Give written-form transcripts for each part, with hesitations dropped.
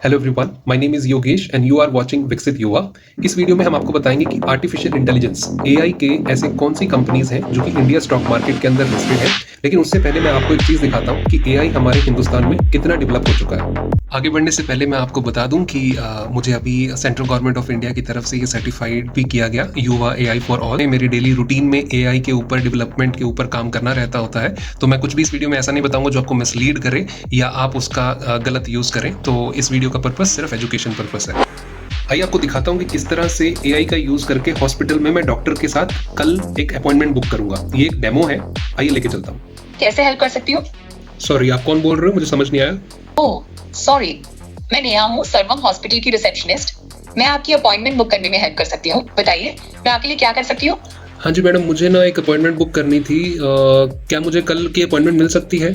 Hello everyone, my name is Yogesh and you are watching Viksit Yuva. इस video में हम आपको बताएंगे कि आर्टिफिशियल इंटेलिजेंस एआई के ऐसे कौन सी कंपनीज हैं जो कि इंडिया स्टॉक मार्केट के अंदर लिस्टेड है। लेकिन उससे पहले मैं आपको एक चीज दिखाता हूँ कि एआई हमारे हिंदुस्तान में कितना डेवलप हो चुका है। आगे बढ़ने से पहले मैं आपको बता दूं कि मुझे अभी सेंट्रल गवर्नमेंट ऑफ इंडिया की तरफ से ये सर्टिफाइड भी किया गया युवा एआई फॉर ऑल। मेरी डेली रूटीन में एआई के ऊपर डेवलपमेंट के ऊपर काम करना रहता होता है, तो मैं कुछ भी इस वीडियो में ऐसा नहीं बताऊंगा जो आपको मिसलीड करे या आप उसका गलत यूज करें। तो इस वीडियो का पर्पस सिर्फ एजुकेशन पर्पस है। आइए आपको दिखाता हूँ कि किस तरह से एआई का यूज करके हॉस्पिटल में मैं डॉक्टर के साथ कल एक अपॉइंटमेंट बुक करूंगा। ये एक डेमो है, आइए लेके चलता हूँ। कैसे हेल्प कर सकती हूँ? सॉरी, आप कौन बोल रहे हो? मुझे समझ नहीं आया। ओह सॉरी, मैं नेहा हूँ, सर्वम हॉस्पिटल की रिसेप्शनिस्ट। मैं आपकी अपॉइंटमेंट बुक करने में हेल्प कर सकती हूँ। बताइए मैं आपके लिए क्या कर सकती हूँ? हाँ जी मैडम, मुझे ना एक अपॉइंटमेंट बुक करनी थी। क्या मुझे कल की अपॉइंटमेंट मिल सकती है?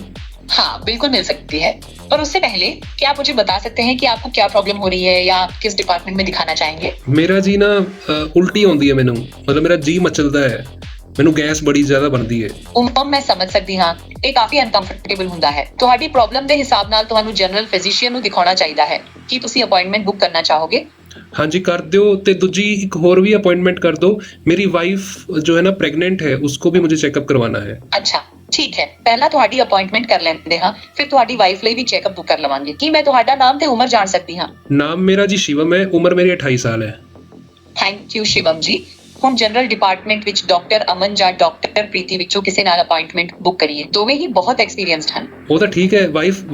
हाँ बिल्कुल मिल सकती है, पर उससे पहले क्या आप मुझे बता सकते हैं कि आपको क्या प्रॉब्लम हो रही है या आप किस डिपार्टमेंट में दिखाना चाहेंगे? मेरा जी ना उल्टी आती है मैनू, मतलब मेरा जी मचलता है, मैनू गैस बड़ी ज्यादा बनती है। मैं समझ सकती हाँ, ਇਹ ਕਾਫੀ ਅਨਕੰਫਰਟੇਬਲ ਹੁੰਦਾ ਹੈ। ਤੁਹਾਡੀ ਪ੍ਰੋਬਲਮ ਦੇ ਹਿਸਾਬ ਨਾਲ ਤੁਹਾਨੂੰ ਜਨਰਲ ਫਿਜ਼ੀਸ਼ੀਅਨ ਨੂੰ ਦਿਖਾਉਣਾ ਚਾਹੀਦਾ ਹੈ। ਕੀ ਤੁਸੀਂ ਅਪਾਇੰਟਮੈਂਟ ਬੁੱਕ ਕਰਨਾ ਚਾਹੋਗੇ? हाँ जी कर दो, ते दूजी एक और भी अपॉइंटमेंट कर दो। मेरी वाइफ जो है ना प्रेग्नेंट है, उसको भी मुझे चेकअप करवाना है। अच्छा ठीक है, ਪਹਿਲਾਂ ਤੁਹਾਡੀ ਅਪਾਇੰਟਮੈਂਟ ਕਰ ਲੈਂਦੇ ਹਾਂ, ਫਿਰ ਤੁਹਾਡੀ ਵਾਈਫ ਲਈ ਵੀ ਚੈੱਕਅਪ ਬੁੱਕ ਕਰ ਲਵਾਂਗੇ। ਕੀ ਮੈਂ ਤੁਹਾਡਾ ਨਾਮ ਤੇ ਉਮਰ ਜਾਣ ਸਕਦੀ ਹਾਂ? नाम मेरा जी शिवम है, उम्र मेरी 28 साल है। ਥੈਂਕ ਯੂ ਸ਼ਿਵਮ ਜੀ। ਹੁਣ ਜਨਰਲ ਡਿਪਾਰਟਮੈਂਟ ਵਿੱਚ ਡਾਕਟਰ ਅਮਨ ਜਾਂ ਡਾਕਟਰ ਪ੍ਰੀਤੀ ਵਿੱਚੋਂ ਕਿਸੇ ਨਾਲ ਅਪਾਇੰਟਮੈਂਟ ਬੁੱਕ ਕਰੀਏ। ਦੋਵੇਂ ਹੀ ਬਹੁਤ ਐਕਸਪੀਰੀਅੰਸਡ ਹਨ। वो तो ठीक है,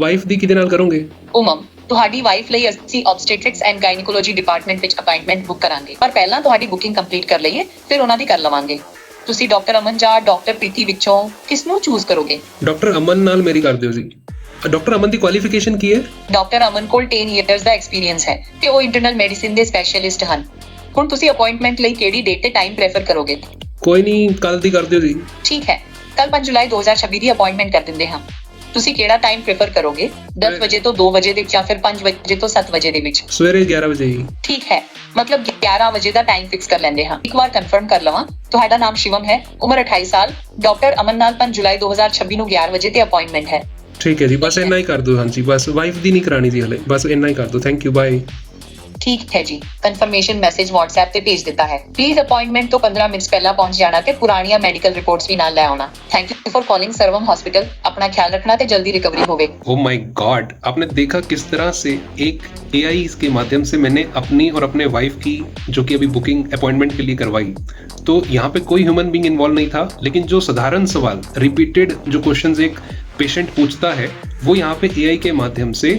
वाइफ दी किदे नाल करोगे? ਉਮਮ ਤੁਹਾਡੀ ਵਾਈਫ ਲਈ ਅਸੀਂ ਆਬਸਟੈਟ੍ਰਿਕਸ ਐਂਡ ਗਾਇਨੋਕੋਲੋਜੀ ਡਿਪਾਰਟਮੈਂਟ ਵਿੱਚ ਅਪਾਇੰਟਮੈਂਟ ਬੁੱਕ ਕਰਾਂਗੇ, ਪਰ ਪਹਿਲਾਂ ਤੁਹਾਡੀ ਬੁਕਿੰਗ ਕੰਪਲੀਟ ਕਰ ਲਈਏ, ਫਿਰ ਉਹਨਾਂ ਦੀ ਕਰ ਲਵਾਂਗੇ। ਤੁਸੀਂ ਡਾਕਟਰ ਅਮਨ ਜਾਂ ਡਾਕਟਰ ਪ੍ਰੀਤੀ ਵਿੱਚੋਂ ਕਿਸ ਨੂੰ ਚੂਜ਼ ਕਰੋਗੇ? डॉक्टर अमन नाल मेरी कर दियो जी। डॉक्टर अमन दी क्वालिफिकेशन की है? ਡਾਕਟਰ ਅਮਨ ਕੋਲ 10 ਇਅਰਸ ਦਾ ਐਕਸਪੀਰੀਅੰਸ ਹੈ ਤੇ ਉਹ ਇੰਟਰਨਲ ਮੈਡੀਸਿਨ ਦੇ ਸਪੈਸ਼ਲਿਸਟ ਹਨ। ਹੁਣ ਤੁਸੀਂ ਅਪਾਇੰਟਮੈਂਟ ਲਈ ਕਿਹੜੀ ਡੇਟ ਤੇ ਟਾਈਮ ਪ੍ਰੈਫਰ ਕਰੋਗੇ? कोई नहीं, कल दी कर दियो जी। ਠੀਕ ਹੈ, ਕੱਲ 5 ਜੁਲਾਈ 2026 ਦੀ ਅਪਾਇੰਟਮੈਂਟ ਕਰ ਦਿੰਦੇ ਹਾਂ। ਤੁਸੀਂ ਕਿਹੜਾ ਟਾਈਮ ਪ੍ਰੈਫਰ ਕਰੋਗੇ? 10 ਵਜੇ ਤੋਂ 2 ਵਜੇ ਦੇ ਵਿੱਚ ਜਾਂ ਫਿਰ 5 ਵਜੇ ਤੋਂ 7 ਵਜੇ ਦੇ ਵਿੱਚ? सवेरे 11 बजे ही। ਠੀਕ ਹੈ, ਮਤਲਬ 11 ਵਜੇ ਦਾ ਟਾਈਮ ਫਿਕਸ ਕਰ ਲੈਂਦੇ ਹਾਂ। ਇੱਕ ਵਾਰ ਕਨਫਰਮ ਕਰ ਲਵਾਂ, ਤੁਹਾਡਾ ਨਾਮ ਸ਼ਿਵਮ ਹੈ, ਉਮਰ 28 ਸਾਲ, ਡਾਕਟਰ ਅਮਨ ਨਾਲ 5 ਜੁਲਾਈ 2026 ਨੂੰ 11 ਵਜੇ ਤੇ ਅਪਾਇੰਟਮੈਂਟ ਹੈ। ठीक है जी, बस इतना ही कर दो। हाँ जी, बस वाइफ दी नहीं करानी थी हले, बस इतना ही कर दो। Thank you, bye. ਠੀਕ ਹੈ ਜੀ, ਕਨਫਰਮੇਸ਼ਨ ਮੈਸੇਜ WhatsApp ਤੇ ਭੇਜ ਦਿੱਤਾ ਹੈ। ਪਲੀਜ਼ ਅਪਾਇੰਟਮੈਂਟ ਤੋਂ 15 ਮਿੰਟ ਪਹਿਲਾਂ ਪਹੁੰਚ ਜਾਣਾ ਤੇ ਪੁਰਾਣੀਆਂ ਮੈਡੀਕਲ ਰਿਪੋਰਟਸ ਵੀ ਨਾਲ ਲੈ ਆਉਣਾ। ਥੈਂਕ ਯੂ ਫॉर कॉलिंग सर्वम हॉस्पिटल। अपना ख्याल रखना ते जल्दी रिकवरी होवे। ओ माय गॉड, आपने देखा किस तरह से एक एआई के माध्यम से मैंने अपनी और अपने वाइफ की जो कि अभी बुकिंग अपॉइंटमेंट के लिए करवाई। तो यहाँ पे कोई ह्यूमन बीइंग इन्वॉल्व नहीं था, लेकिन जो साधारण सवाल, रिपीटेड जो क्वेश्चंस एक पेशेंट पूछता है, वो यहाँ पे एआई के माध्यम से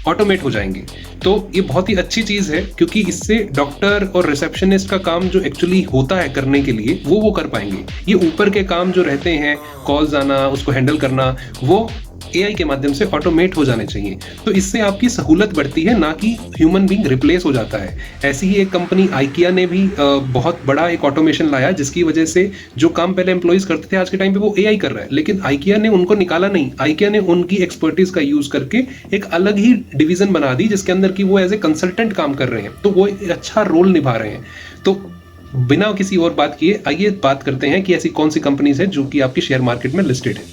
ऑटोमेट हो जाएंगे। तो ये बहुत ही अच्छी चीज है, क्योंकि इससे डॉक्टर और रिसेप्शनिस्ट का काम जो एक्चुअली होता है करने के लिए वो कर पाएंगे। ये ऊपर के काम जो रहते हैं, कॉल्स आना, उसको हैंडल करना, वो एआई के माध्यम से ऑटोमेट हो जाने चाहिए। तो इससे आपकी सहूलत बढ़ती है, ना कि ह्यूमन बीइंग रिप्लेस हो जाता है। ऐसी ही एक कंपनी आइकिया ने भी बहुत बड़ा एक ऑटोमेशन लाया, जिसकी वजह से जो काम पहले एम्प्लॉइज करते थे, आज के टाइम पे वो एआई कर रहा है। लेकिन आइकिया ने उनको निकाला नहीं, आइकिया ने उनकी एक्सपर्टीज का यूज करके एक अलग ही डिवीजन बना दी, जिसके अंदर की वो एज ए कंसल्टेंट काम कर रहे हैं। तो वो एक अच्छा रोल निभा रहे हैं। तो बिना किसी और बात किए आइए बात करते हैं कि ऐसी कौन सी कंपनीज है जो कि आपकी शेयर मार्केट में लिस्टेड है।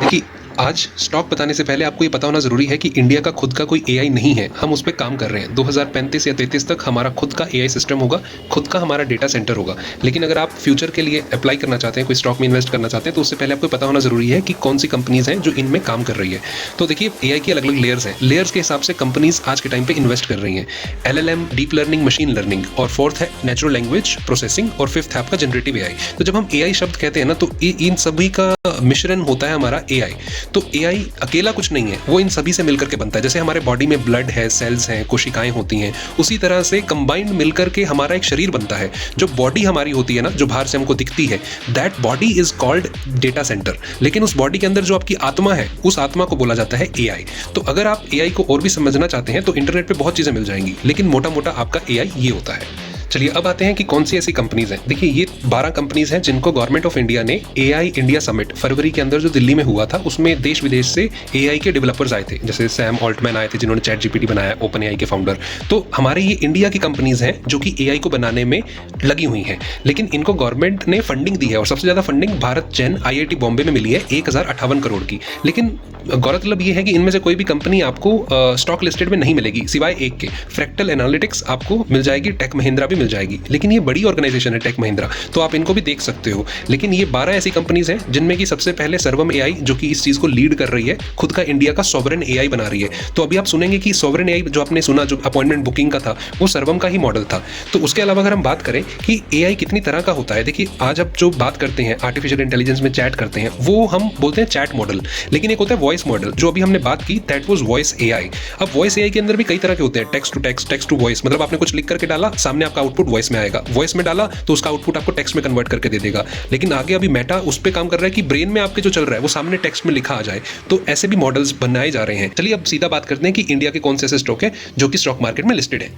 देखिए, आज स्टॉक बताने से पहले आपको ये पता होना जरूरी है कि इंडिया का खुद का कोई एआई नहीं है। हम उस पर काम कर रहे हैं। 2035 या 33 तक हमारा खुद का एआई सिस्टम होगा, खुद का हमारा डेटा सेंटर होगा। लेकिन अगर आप फ्यूचर के लिए अप्लाई करना चाहते हैं, कोई स्टॉक में इन्वेस्ट करना चाहते हैं, तो उससे पहले आपको पता होना जरूरी है कि कौन सी कंपनीज हैं जो इनमें काम कर रही है। तो देखिए, एआई की अलग अलग लेयर्स हैं। लेयर्स के हिसाब से कंपनीज आज के टाइम पे इन्वेस्ट कर रही हैं। LLM, deep learning, machine learning, और फोर्थ है नेचुरल लैंग्वेज प्रोसेसिंग, और फिफ्थ है आपका जनरेटिव एआई। तो जब हम एआई शब्द कहते हैं ना, तो इन सभी का मिश्रण होता है हमारा एआई। तो एआई अकेला कुछ नहीं है, वो इन सभी से मिलकर के बनता है। जैसे हमारे बॉडी में ब्लड है, सेल्स हैं, कोशिकाएं होती हैं, उसी तरह से कंबाइंड मिलकर के हमारा एक शरीर बनता है। जो बॉडी हमारी होती है ना, जो बाहर से हमको दिखती है, that body is called data centre. लेकिन उस बॉडी के अंदर जो आपकी आत्मा है, उस आत्मा को बोला जाता है एआई। तो अगर आप एआई को और भी समझना चाहते हैं तो इंटरनेट पे बहुत चीजें मिल जाएंगी, लेकिन मोटा मोटा आपका एआई ये होता है। चलिए अब आते हैं कि कौन सी ऐसी कंपनीज हैं। देखिए ये 12 कंपनीज हैं जिनको गवर्नमेंट ऑफ इंडिया ने AI इंडिया समिट फरवरी के अंदर जो दिल्ली में हुआ था उसमें देश विदेश से AI के डेवलपर्स आए थे, जैसे सैम ऑल्टमैन आए थे जिन्होंने चैट GPT बनाया, ओपन AI के फाउंडर। तो हमारे ये इंडिया की कंपनीज हैं जो कि AI को बनाने में लगी हुई हैं, लेकिन इनको गवर्नमेंट ने फंडिंग दी है और सबसे ज़्यादा फंडिंग भारत जैन IIT बॉम्बे में मिली है 1058 करोड़ की। लेकिन गौरतलब ये है कि इनमें से कोई भी कंपनी आपको स्टॉक लिस्टेड में नहीं मिलेगी सिवाय एक के, फ्रैक्टल एनालिटिक्स आपको मिल जाएगी, टेक महिंद्रा भी मिल जाएगी, लेकिन ये बड़ी ऑर्गेनाइजेशन है टेक महिंद्रा, तो आप इनको भी देख सकते हो। लेकिन ये 12 ऐसी कंपनीज हैं जिनमें कि सबसे पहले सर्वम AI जो कि इस चीज़ को लीड कर रही है, खुद का इंडिया का सॉवरेन AI बना रही है। तो अभी आप सुनेंगे कि सॉवरेन AI जो आपने सुना जो अपॉइंटमेंट बुकिंग का था वो सर्वम का ही मॉडल था। तो उसके अलावा अगर हम बात करें कि AI कितनी तरह का होता है, देखिए आज आप जो बात करते हैं आर्टिफिशियल इंटेलिजेंस में चैट करते हैं वो हम बोलते हैं चैट मॉडल, लेकिन एक होता है वॉइस मॉडल जो अभी हमने बात की, दैट वाज वॉइस AI। अब वॉइस AI के अंदर भी कई तरह के होते हैं, text to text, text to voice, मतलब आपने कुछ लिख करके डाला, सामने आपका आउटपुट वॉइस में आएगा, वॉइस में डाला तो उसका आउटपुट आपको टेक्स्ट में कन्वर्ट करके दे देगा। लेकिन आगे अभी मेटा उस पर काम कर रहा है कि ब्रेन में आपके जो चल रहा है वो सामने टेक्स्ट में लिखा आ जाए, तो ऐसे भी मॉडल्स बनाए जा रहे हैं। चलिए अब सीधा बात करते हैं कि इंडिया के कौन से ऐसे स्टॉक है जो कि स्टॉक मार्केट में लिस्टेड है।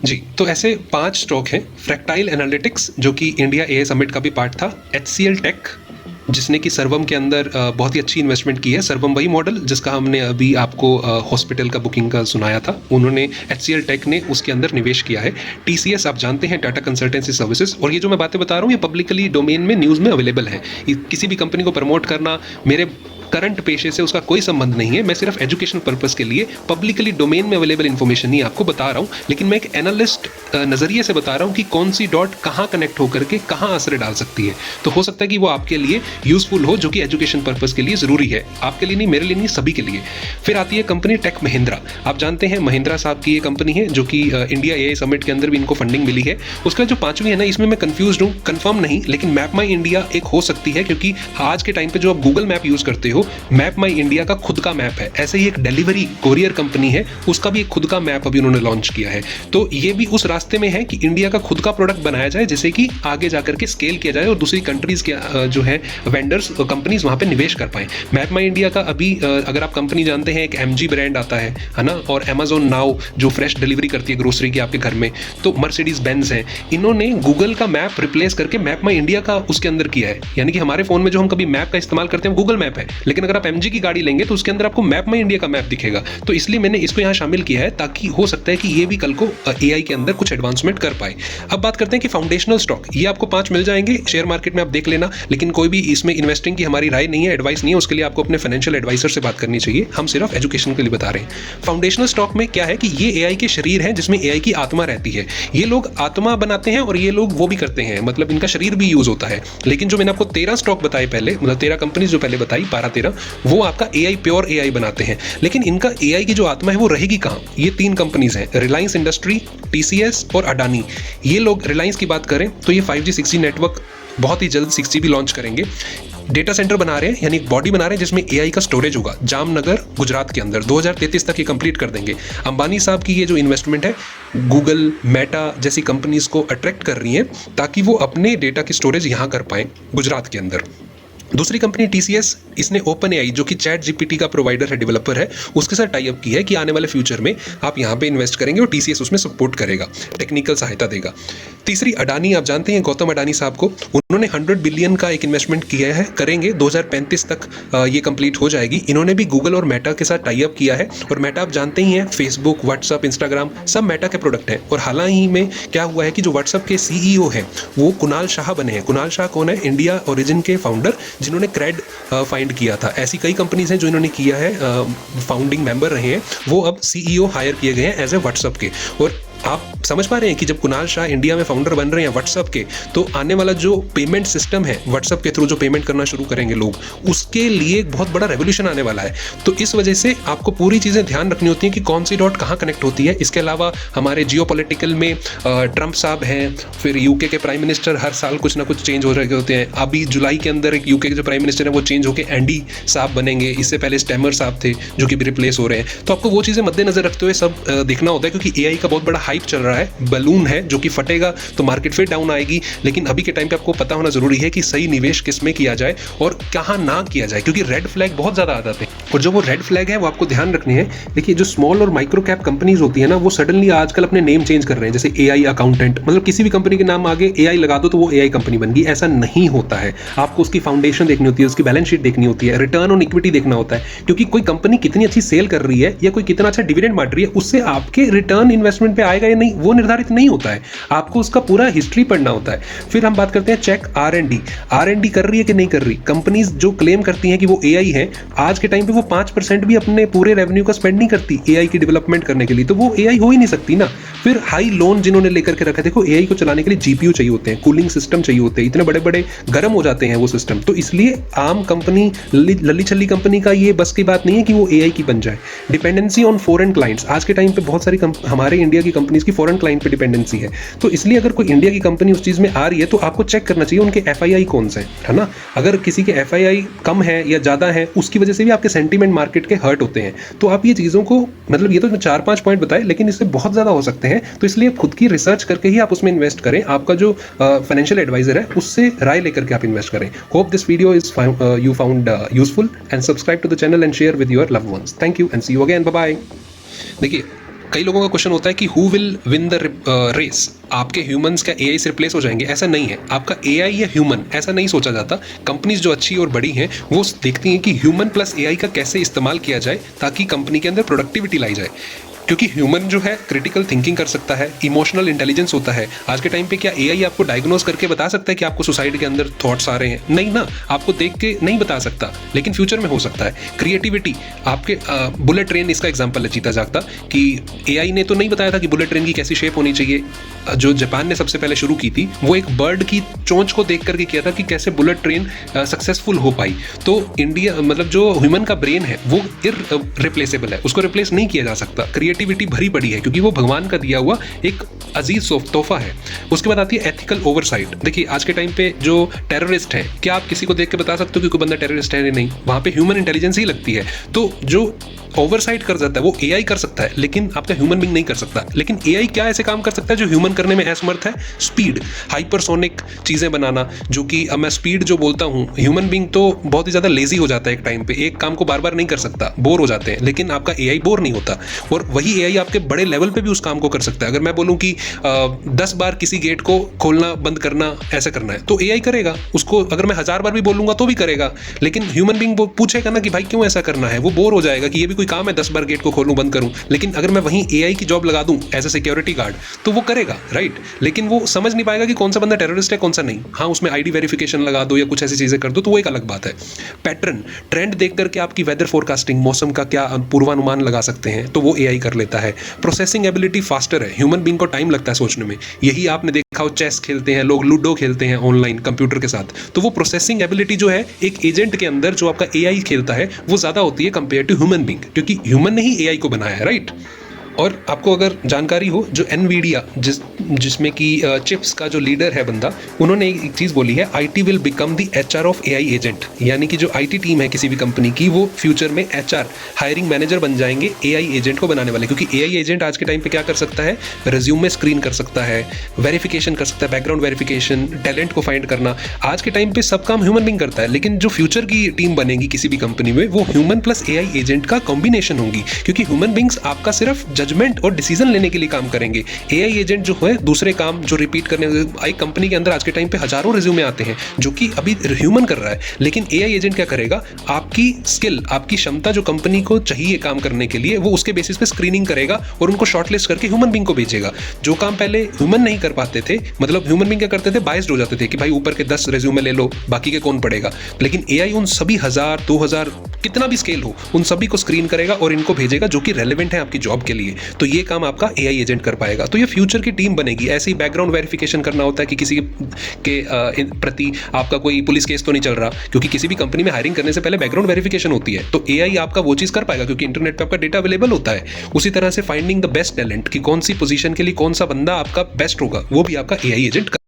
जी, तो ऐसे 5 स्टॉक हैं। फ्रैक्टाइल एनालिटिक्स जो कि इंडिया AI समिट का भी पार्ट था, HCL टेक जिसने कि सर्वम के अंदर बहुत ही अच्छी इन्वेस्टमेंट की है, सर्वम वही मॉडल जिसका हमने अभी आपको हॉस्पिटल का बुकिंग का सुनाया था, उन्होंने HCL टेक ने उसके अंदर निवेश किया है। TCS आप जानते हैं टाटा कंसल्टेंसी सर्विसेज, और ये जो मैं बातें बता रहा हूँ ये पब्लिकली डोमेन में न्यूज़ में अवेलेबल है। किसी भी कंपनी को प्रमोट करना मेरे करंट पेशे से उसका कोई संबंध नहीं है, मैं सिर्फ एजुकेशनल पर्पस के लिए पब्लिकली डोमेन में अवेलेबल इन्फॉर्मेशन ही आपको बता रहा हूँ, लेकिन मैं एक एनालिस्ट नज़रिए से बता रहा हूँ कि कौन सी डॉट कहाँ कनेक्ट होकर के कहाँ असर डाल सकती है। तो हो सकता है कि वो आपके लिए यूजफुल हो, जो कि एजुकेशन पर्पस के लिए ज़रूरी है, आपके लिए नहीं, मेरे लिए नहीं, सभी के लिए। फिर आती है कंपनी टेक महिंद्रा। आप जानते हैं महिंद्रा साहब की ये कंपनी है जो कि इंडिया AI समिट के अंदर भी इनको फंडिंग मिली है। उसका जो 5वीं है ना, इसमें मैं कंफ्यूज हूँ, कंफर्म नहीं, लेकिन मैप माई इंडिया एक हो सकती है, क्योंकि आज के टाइम पे जो आप गूगल मैप यूज़ करते हो, मैप माई इंडिया का खुद का मैप है। ऐसे ही एक डिलीवरी कोरियर कंपनी है, उसका भी एक खुद का मैप अभी उन्होंने लॉन्च किया है। तो ये भी उस रास्ते में है कि इंडिया का खुद का प्रोडक्ट बनाया जाए, जिसे कि आगे जाकर के स्केल किया जाए और दूसरी कंट्रीज के जो है वेंडर्स कंपनीज वहाँ पे निवेश कर पाएं। मैप माई इंडिया का अभी अगर आप कंपनी जानते हैं, एक MG ब्रांड आता है ना, और Amazon नाउ जो फ्रेश डिलीवरी करती है ग्रोसरी की आपके घर में, तो मर्सिडीज बेंज है, इन्होंने गूगल का मैप रिप्लेस करके मैप माई इंडिया का उसके अंदर किया है। यानी कि हमारे फोन में जो हम कभी मैप का इस्तेमाल करते हैं गूगल मैप है, लेकिन अगर आप MG की गाड़ी लेंगे तो उसके अंदर आपको मैप माई इंडिया का मैप दिखेगा। तो इसलिए मैंने इसको यहाँ शामिल किया है, ताकि हो सकता है कि ये भी कल को AI के अंदर कुछ एडवांसमेंट कर पाए। अब बात करते हैं कि फाउंडेशनल स्टॉक, ये आपको 5 मिल जाएंगे, शेयर मार्केट में आप देख लेना, लेकिन कोई भी इसमें इन्वेस्टिंग की हमारी राय नहीं है, एडवाइस नहीं है, उसके लिए आपको अपने फाइनेंशियल एडवाइजर से बात करनी चाहिए, हम सिर्फ एजुकेशन के लिए बता रहे हैं। फाउंडेशनल स्टॉक में क्या है कि ये AI के शरीर हैं जिसमें AI की आत्मा रहती है। ये लोग आत्मा बनाते हैं और ये लोग वो भी करते हैं, मतलब इनका शरीर भी यूज होता है। लेकिन जो मैंने आपको 13 स्टॉक बताए पहले, मतलब 13 कंपनीज जो पहले बताई, 12-13, वो आपका AI प्योर AI बनाते हैं। लेकिन इनका AI की जो आत्मा है वो रहेगी कहाँ? ये 3 कंपनीज हैं, रिलायंस इंडस्ट्री, TCS और अडानी। ये लोग रिलायंस की बात करें तो ये 5G 6G नेटवर्क बहुत ही जल्द 6G भी लॉन्च करेंगे। डेटा सेंटर बना रहे हैं, यानी एक बॉडी बना रहे हैं जिसमें AI का स्टोरेज होगा, जामनगर गुजरात के अंदर 2033 तक ये कंप्लीट कर देंगे। अंबानी साहब की ये जो इन्वेस्टमेंट है गूगल, मेटा जैसी कंपनीज को अट्रैक्ट कर रही है ताकि वो अपने डेटा की स्टोरेज यहाँ कर पाएं गुजरात के अंदर। दूसरी कंपनी TCS, इसने ओपन AI जो कि चैट GPT का प्रोवाइडर है, डेवलपर है, उसके साथ टाई अप की है कि आने वाले फ्यूचर में आप यहाँ पे इन्वेस्ट करेंगे और TCS उसमें सपोर्ट करेगा, टेक्निकल सहायता देगा। तीसरी अडानी, आप जानते हैं गौतम अडानी साहब को, उन्होंने 100 बिलियन का एक इन्वेस्टमेंट किया है, करेंगे 2035 तक ये कंप्लीट हो जाएगी। इन्होंने भी गूगल और मेटा के साथ टाई अप किया है, और मेटा आप जानते ही हैं फेसबुक, व्हाट्सअप, इंस्टाग्राम सब मेटा के प्रोडक्ट हैं। और हाल ही में क्या हुआ है कि जो व्हाट्सअप के CEO हैं वो कुणाल शाह बने हैं। कुणाल शाह कौन है? इंडिया ओरिजिन के फाउंडर जिन्होंने क्रेड फाइंड किया था। ऐसी कई कंपनीज हैं जो इन्होंने किया है, फाउंडिंग मेंबर रहे हैं, वो अब CEO हायर किए गए हैं एज ए व्हाट्सअप के। और आप समझ पा रहे हैं कि जब कुणाल शाह इंडिया में फाउंडर बन रहे हैं व्हाट्सअप के, तो आने वाला जो पेमेंट सिस्टम है व्हाट्सअप के थ्रू जो पेमेंट करना शुरू करेंगे लोग, उसके लिए एक बहुत बड़ा रेवोल्यूशन आने वाला है। तो इस वजह से आपको पूरी चीज़ें ध्यान रखनी होती हैं कि कौन सी डॉट कहाँ कनेक्ट होती है। इसके अलावा हमारे जियोपॉलिटिकल में ट्रंप साहब हैं, फिर UK के प्राइम मिनिस्टर हर साल कुछ ना कुछ चेंज हो रहे होते हैं। अभी जुलाई के अंदर एक UK के जो प्राइम मिनिस्टर हैं वो चेंज होकर एंडी साहब बनेंगे, इससे पहले स्टेमर साहब थे जो कि रिप्लेस हो रहे हैं। तो आपको वो चीज़ें मद्देनजर रखते हुए सब देखना होता है, क्योंकि AI का बहुत बड़ा हाइप चल रहा है, बलून है जो कि फटेगा तो मार्केट फिर डाउन आएगी, लेकिन अभी के टाइम पे आपको पता होना जरूरी है कि सही निवेश किस में किया जाए और कहाँ ना किया जाए, क्योंकि रेड फ्लैग बहुत ज़्यादा आ जाते हैं। और जो वो रेड फ्लैग है वो आपको ध्यान रखनी है। देखिए जो स्मॉल और माइक्रो कैप कंपनीज होती है ना, वो सडनली आजकल अपने नेम चेंज कर रहे हैं, जैसे AI अकाउंटेंट, मतलब किसी भी कंपनी के नाम आगे AI लगा दो तो वो AI कंपनी बन गई। ऐसा नहीं होता है। आपको उसकी फाउंडेशन देखनी होती है, उसकी बैलेंस शीट देखनी होती है, रिटर्न ऑन इक्विटी देखना होता है, क्योंकि कोई कंपनी कितनी अच्छी सेल कर रही है या कोई कितना अच्छा डिविडेंड बांट रही है, उससे आपके रिटर्न इन्वेस्टमेंट पे आएगा या नहीं वो निर्धारित नहीं होता है। आपको उसका पूरा हिस्ट्री पढ़ना होता है। फिर हम बात करते हैं चेक R&D कर रही है कि नहीं कर रही। कंपनीज जो क्लेम करती हैं कि वो AI है, आज के टाइम पे वो 5% भी अपने पूरे रेवेन्यू का स्पेंड नहीं करती AI की डेवलपमेंट करने के लिए, तो वो AI हो ही नहीं सकती ना। फिर हाई लोन जिन्होंने लेकर के रखा है, देखो AI को चलाने के लिए GPU चाहिए होते हैं, कूलिंग सिस्टम चाहिए होते हैं, इतने बड़े बड़े गर्म हो जाते हैं वो सिस्टम। तो इसलिए आम कंपनी, लल्ली छल्ली कंपनी का ये बस की बात नहीं है कि वो AI की बन जाए। डिपेंडेंसी ऑन फॉरेन क्लाइंट्स, आज के टाइम पे बहुत सारी हमारे इंडिया की कंपनीज की फॉरेन क्लाइंट पे डिपेंडेंसी है, तो इसलिए अगर कोई इंडिया की कंपनी उस चीज में आ रही है तो आपको चेक करना चाहिए उनके FII कौन से है ना। अगर किसी के FII कम है या ज्यादा है, उसकी वजह से भी आपके सेंटीमेंट मार्केट के हर्ट होते हैं। तो आप ये चीजों को, मतलब ये तो 4-5 पॉइंट बताए, लेकिन इससे बहुत ज्यादा हो सकते हैं, तो इसलिए खुद की रिसर्च करके ही आप उसमें इन्वेस्ट करें। आपका जो फाइनेंशियल एडवाइजर है उससे राय लेकर के आप इन्वेस्ट करें। Hope this video is you found useful, and subscribe to the channel and share with your loved ones. Thank you and see you again. Bye bye. देखिए कई लोगों का क्वेश्चन होता है कि who will win the race, आपके humans क्या AI से रिप्लेस हो जाएंगे? ऐसा नहीं है। आपका AI या ह्यूमन ऐसा नहीं सोचा जाता। कंपनीज जो अच्छी और बड़ी हैं वो देखती हैं कि ह्यूमन प्लस AI का कैसे इस्तेमाल किया जाए ताकि कंपनी के अंदर प्रोडक्टिविटी लाई जाए, क्योंकि ह्यूमन जो है क्रिटिकल थिंकिंग कर सकता है, इमोशनल इंटेलिजेंस होता है। आज के टाइम पे क्या AI आपको डायग्नोज करके बता सकता है कि आपको सुसाइड के अंदर थॉट्स आ रहे हैं? नहीं ना, आपको देख के नहीं बता सकता, लेकिन फ्यूचर में हो सकता है। क्रिएटिविटी, आपके बुलेट ट्रेन इसका एग्जांपल है जीता जागता, कि AI ने तो नहीं बताया था कि बुलेट ट्रेन की कैसी शेप होनी चाहिए। जो जापान ने सबसे पहले शुरू की थी वो एक बर्ड की चोंच को देख करके किया था कि कैसे बुलेट ट्रेन सक्सेसफुल हो पाई। तो इंडिया, मतलब जो ह्यूमन का ब्रेन है वो इररिप्लेसेबल है, उसको रिप्लेस नहीं किया जा सकता। क्रिएटिविटी भरी पड़ी है क्योंकि वो भगवान का दिया हुआ एक अजीज तोहफा है। उसके बाद आती है एथिकल ओवरसाइट। देखिए आज के टाइम पे जो टेररिस्ट है, क्या आप किसी को देख के बता सकते हो कि कोई बंदा टेररिस्ट है या नहीं? वहां पे ह्यूमन इंटेलिजेंस ही लगती है। तो जो ओवरसाइट कर जाता है वो AI कर सकता है, लेकिन आपका ह्यूमन बीइंग नहीं कर सकता। लेकिन AI क्या ऐसे काम कर सकता है जो ह्यूमन करने में असमर्थ है? स्पीड, हाइपरसोनिक चीजें बनाना, जो कि अब मैं स्पीड जो बोलता हूँ, ह्यूमन बीइंग तो बहुत ही ज्यादा लेजी हो जाता है एक टाइम पे, एक काम को बार बार नहीं कर सकता, बोर हो जाते हैं, लेकिन आपका AI बोर नहीं होता। और वही AI आपके बड़े लेवल पे भी उस काम को कर सकता है। अगर मैं बोलूँ कि 10 बार किसी गेट को खोलना बंद करना ऐसा करना है, तो AI करेगा उसको। अगर मैं 1000 बार भी बोलूंगा तो भी करेगा, लेकिन ह्यूमन बीइंग पूछेगा ना कि भाई क्यों ऐसा करना है, वो बोर हो जाएगा कि ये भी कोई काम है 10 बार गेट को खोलूं बंद करूं। लेकिन अगर मैं वहीं AI की जॉब लगा दूं एज अ सिक्योरिटी गार्ड तो वो करेगा, राइट। लेकिन वो समझ नहीं पाएगा कि कौन सा बंदा टेररिस्ट है कौन सा नहीं। हाँ, उसमें ID वेरिफिकेशन लगा दो या कुछ ऐसी चीजें कर दो तो वो एक अलग बात है। पैटर्न, ट्रेंड देख करके आपकी वेदर फोरकास्टिंग, मौसम का क्या पूर्वानुमान लगा सकते हैं, तो वो AI कर लेता है। प्रोसेसिंग एबिलिटी फास्टर है, ह्यूमन बीइंग को टाइम लगता है सोचने में। यही आपने देखा हो, चेस खेलते हैं लोग, लूडो खेलते हैं ऑनलाइन कंप्यूटर के साथ, तो वो प्रोसेसिंग एबिलिटी जो है एक एजेंट के अंदर जो आपका AI खेलता है वो ज्यादा होती है कंपेयर टू ह्यूमन बीइंग, क्योंकि ह्यूमन ने ही AI को बनाया है, राइट। और आपको अगर जानकारी हो, जो NVIDIA जिसमें कि चिप्स का जो लीडर है बंदा, उन्होंने एक चीज़ बोली है, IT will become the HR of AI agent. यानी कि जो IT टीम है किसी भी कंपनी की, वो फ्यूचर में HR हायरिंग मैनेजर बन जाएंगे AI एजेंट को बनाने वाले। क्योंकि AI एजेंट आज के टाइम पे क्या कर सकता है, रिज्यूमे स्क्रीन कर सकता है, वेरिफिकेशन कर सकता है, बैकग्राउंड वेरिफिकेशन, टैलेंट को फाइंड करना। आज के टाइम पे सब काम ह्यूमन बीइंग करता है, लेकिन जो फ्यूचर की टीम बनेगी किसी भी कंपनी में, वो ह्यूमन प्लस AI एजेंट का कॉम्बिनेशन होगी। क्योंकि ह्यूमन बीइंग्स आपका सिर्फ जजमेंट और डिसीजन लेने के लिए काम करेंगे। AI एजेंट जो है दूसरे काम जो रिपीट करने, एक कंपनी के अंदर आज के टाइम पे हजारों रिज्यूमे आते हैं जो कि अभी ह्यूमन कर रहा है, लेकिन AI एजेंट क्या करेगा, आपकी स्किल, आपकी क्षमता जो कंपनी को चाहिए काम करने के लिए, वो उसके बेसिस पे स्क्रीनिंग करेगा और उनको शॉर्टलिस्ट करके ह्यूमन बीइंग को भेजेगा। जो काम पहले ह्यूमन नहीं कर पाते थे, मतलब ह्यूमन बीइंग क्या करते थे, बायस्ड हो जाते थे कि भाई ऊपर के 10 रिज्यूमे ले लो, बाकी के कौन पड़ेगा। लेकिन AI उन सभी 1000 2000 कितना भी स्केल हो, उन सभी को स्क्रीन करेगा और इनको भेजेगा जो कि रेलेवेंट है आपकी जॉब के लिए। तो ये काम आपका AI एजेंट कर पाएगा। तो ये फ्यूचर की टीम बनेगी। ऐसे ही बैकग्राउंड वेरिफिकेशन करना होता है कि किसी के प्रति आपका कोई पुलिस केस तो नहीं चल रहा, क्योंकि किसी भी कंपनी में हायरिंग करने से पहले बैकग्राउंड वेरिफिकेशन होती है। तो AI आपका वो चीज कर पाएगा क्योंकि इंटरनेट पे आपका डेटा अवेलेबल होता है। उसी तरह से फाइंडिंग द बेस्ट टैलेंट, कि कौन सी पोजीशन के लिए कौन सा बंदा आपका बेस्ट होगा, वो भी आपका AI एजेंट